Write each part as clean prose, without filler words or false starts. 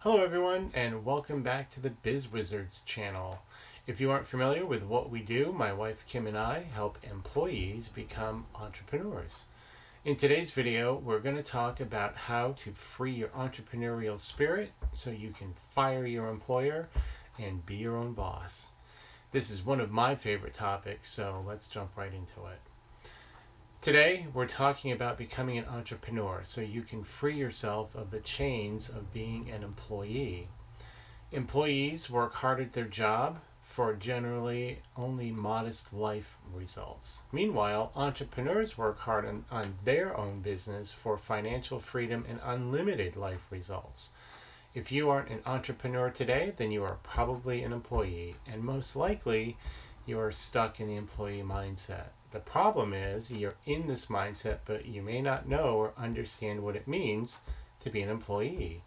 Hello everyone, and welcome back to the Biz Wizards channel. If you aren't familiar with what we do, my wife Kim and I help employees become entrepreneurs. In today's video, we're going to talk about how to free your entrepreneurial spirit so you can fire your employer and be your own boss. This is one of my favorite topics, so let's jump right into it. Today, we're talking about becoming an entrepreneur so you can free yourself of the chains of being an employee. Employees work hard at their job for generally only modest life results. Meanwhile, entrepreneurs work hard on their own business for financial freedom and unlimited life results. If you aren't an entrepreneur today, then you are probably an employee, and most likely you are stuck in the employee mindset. The problem is you're in this mindset, but you may not know or understand what it means to be an employee.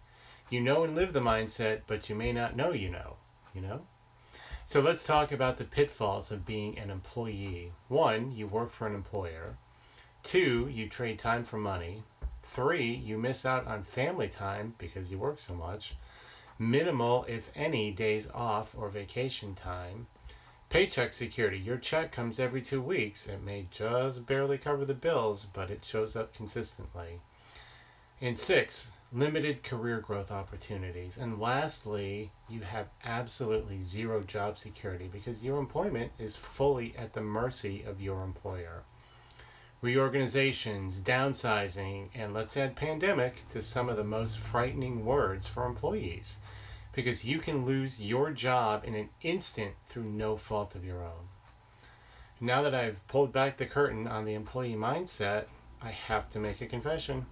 You know and live the mindset, but you may not know you know? So let's talk about the pitfalls of being an employee. 1, you work for an employer. 2, you trade time for money. 3, you miss out on family time because you work so much. Minimal, if any, days off or vacation time. Paycheck security. Your check comes every 2 weeks. It may just barely cover the bills, but it shows up consistently. And 6, limited career growth opportunities. And lastly, you have absolutely zero job security because your employment is fully at the mercy of your employer. Reorganizations, downsizing, and let's add pandemic to some of the most frightening words for employees, because you can lose your job in an instant through no fault of your own. Now that I've pulled back the curtain on the employee mindset, I have to make a confession.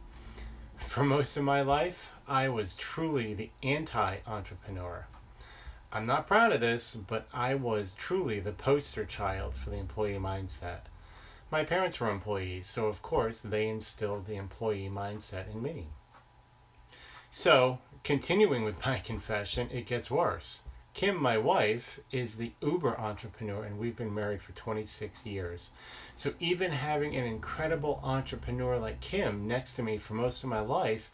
For most of my life, I was truly the anti-entrepreneur. I'm not proud of this, but I was truly the poster child for the employee mindset. My parents were employees, so of course they instilled the employee mindset in me. So, continuing with my confession, it gets worse. Kim, my wife, is the uber entrepreneur, and we've been married for 26 years. So even having an incredible entrepreneur like Kim next to me for most of my life,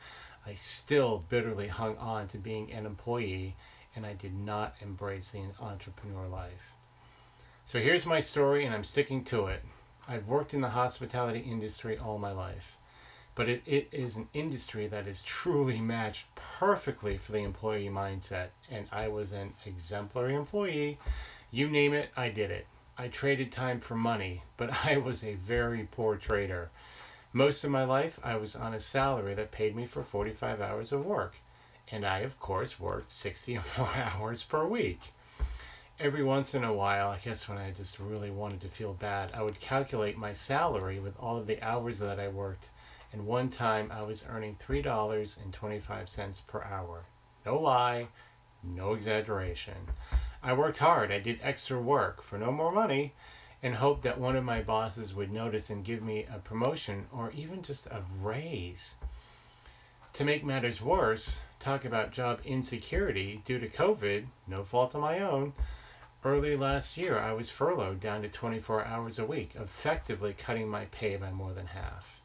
I still bitterly hung on to being an employee, and I did not embrace the entrepreneur life. So here's my story, and I'm sticking to it. I've worked in the hospitality industry all my life. But it is an industry that is truly matched perfectly for the employee mindset. And I was an exemplary employee. You name it, I did it. I traded time for money, but I was a very poor trader. Most of my life, I was on a salary that paid me for 45 hours of work. And I, of course, worked 60 or more hours per week. Every once in a while, I guess when I just really wanted to feel bad, I would calculate my salary with all of the hours that I worked. And one time I was earning $3.25 per hour. No lie, no exaggeration. I worked hard. I did extra work for no more money and hoped that one of my bosses would notice and give me a promotion or even just a raise. To make matters worse, talk about job insecurity due to COVID, no fault of my own. Early last year, I was furloughed down to 24 hours a week, effectively cutting my pay by more than half.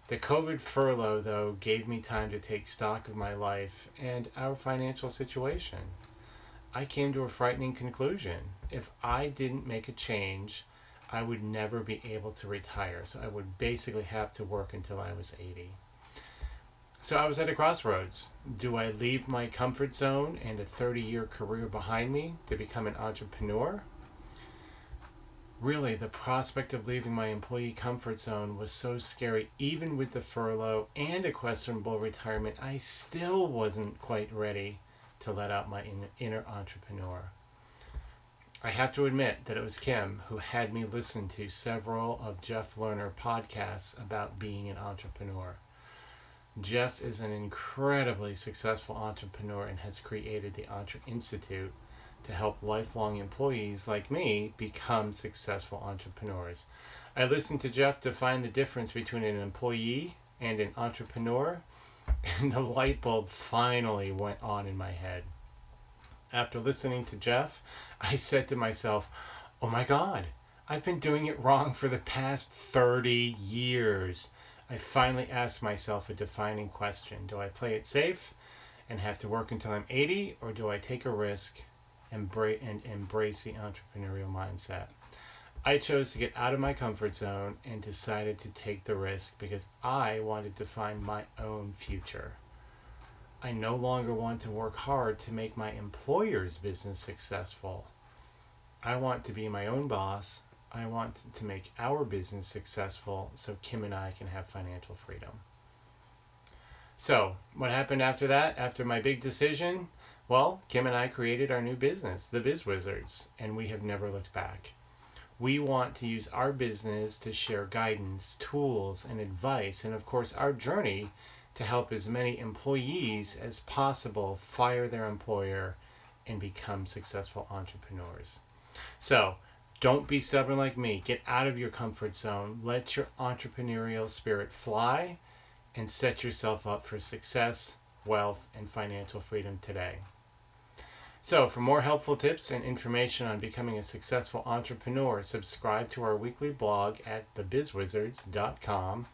The COVID furlough, though, gave me time to take stock of my life and our financial situation. I came to a frightening conclusion. If I didn't make a change, I would never be able to retire, so I would basically have to work until I was 80. So I was at a crossroads. Do I leave my comfort zone and a 30-year career behind me to become an entrepreneur? Really, the prospect of leaving my employee comfort zone was so scary. Even with the furlough and a questionable retirement, I still wasn't quite ready to let out my inner entrepreneur. I have to admit that it was Kim who had me listen to several of Jeff Lerner podcasts about being an entrepreneur. Jeff is an incredibly successful entrepreneur and has created the Entre Institute to help lifelong employees like me become successful entrepreneurs. I listened to Jeff to find the difference between an employee and an entrepreneur, and the light bulb finally went on in my head. After listening to Jeff, I said to myself, oh my God, I've been doing it wrong for the past 30 years. I finally asked myself a defining question. Do I play it safe and have to work until I'm 80, or do I take a risk and embrace the entrepreneurial mindset? I chose to get out of my comfort zone and decided to take the risk because I wanted to find my own future. I no longer want to work hard to make my employer's business successful. I want to be my own boss. I want to make our business successful so Kim and I can have financial freedom. So, what happened after that, after my big decision? Well, Kim and I created our new business, the Biz Wizards, and we have never looked back. We want to use our business to share guidance, tools, and advice, and of course our journey to help as many employees as possible fire their employer and become successful entrepreneurs. So, don't be stubborn like me. Get out of your comfort zone. Let your entrepreneurial spirit fly and set yourself up for success, wealth, and financial freedom today. So, for more helpful tips and information on becoming a successful entrepreneur, subscribe to our weekly blog at thebizwizards.com.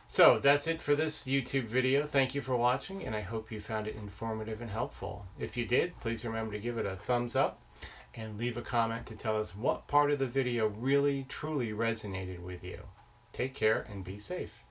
So, that's it for this YouTube video. Thank you for watching, and I hope you found it informative and helpful. If you did, please remember to give it a thumbs up and leave a comment to tell us what part of the video really, truly resonated with you. Take care and be safe.